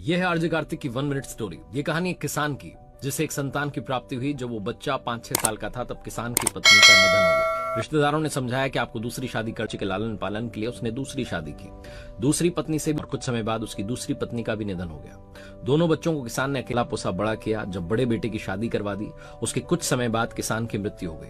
यह है आरजे कार्तिक की 1 मिनट स्टोरी। ये कहानी एक किसान की, जिसे एक संतान की प्राप्ति हुई। जब वो बच्चा 5-6 साल का था तब किसान की पत्नी का निधन हो गया। रिश्तेदारों ने समझाया कि आपको दूसरी शादी कर के लालन पालन के लिए उसने दूसरी शादी की। दूसरी पत्नी से भी, और कुछ समय बाद उसकी दूसरी पत्नी का भी निधन हो गया। दोनों बच्चों को किसान ने अकेला पोसा बड़ा किया। जब बड़े बेटे की शादी करवा दी, उसके कुछ समय बाद किसान की मृत्यु हो गई।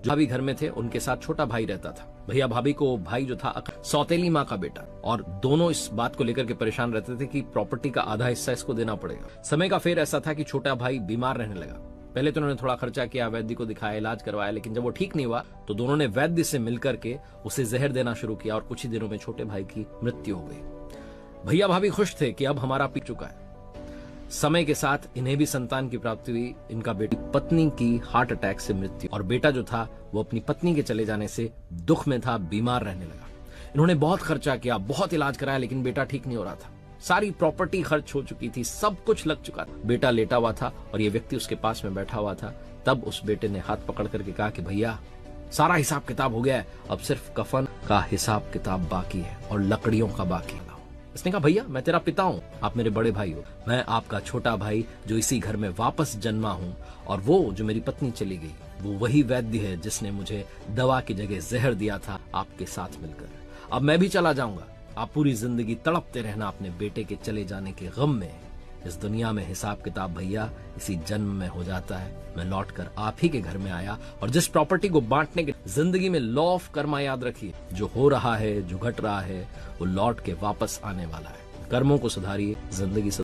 जो भाभी घर में थे, उनके साथ छोटा भाई रहता था। भैया भाभी को भाई जो था सौतेली माँ का बेटा, और दोनों इस बात को लेकर के परेशान रहते थे कि प्रॉपर्टी का आधा हिस्सा इसको देना पड़ेगा। समय का फेर ऐसा था कि छोटा भाई बीमार रहने लगा। पहले तो उन्होंने थोड़ा खर्चा किया, वैद्य को दिखाया, इलाज करवाया, लेकिन जब वो ठीक नहीं हुआ तो दोनों ने वैद्य से मिलकर के उसे जहर देना शुरू किया और कुछ ही दिनों में छोटे भाई की मृत्यु हो गई। भैया भाभी खुश थे कि अब हमारा पी चुका है। समय के साथ इन्हें भी संतान की प्राप्ति हुई। इनका बेटी पत्नी की हार्ट अटैक से मृत्यु, और बेटा जो था वो अपनी पत्नी के चले जाने से दुख में था, बीमार रहने लगा। इन्होंने बहुत खर्चा किया, बहुत इलाज कराया, लेकिन बेटा ठीक नहीं हो रहा था। सारी प्रॉपर्टी खर्च हो चुकी थी, सब कुछ लग चुका था। बेटा लेटा हुआ था और ये व्यक्ति उसके पास में बैठा हुआ था। तब उस बेटे ने हाथ पकड़ करके कहा कि भैया, सारा हिसाब किताब हो गया है, अब सिर्फ कफन का हिसाब किताब बाकी है और लकड़ियों का बाकी है। इसने कहा, भैया मैं तेरा पिता हूँ, आप मेरे बड़े भाई हो, मैं आपका छोटा भाई जो इसी घर में वापस जन्मा हूँ, और वो जो मेरी पत्नी चली गई वो वही वैद्य है जिसने मुझे दवा की जगह जहर दिया था आपके साथ मिलकर। अब मैं भी चला जाऊंगा, आप पूरी जिंदगी तड़पते रहना अपने बेटे के चले जाने के गम में। इस दुनिया में हिसाब किताब भैया इसी जन्म में हो जाता है। मैं लौटकर आप ही के घर में आया, और जिस प्रॉपर्टी को बांटने के जिंदगी में लॉ ऑफ कर्मा याद रखिए, जो हो रहा है, जो घट रहा है, वो लौट के वापस आने वाला है। कर्मों को सुधारिए, जिंदगी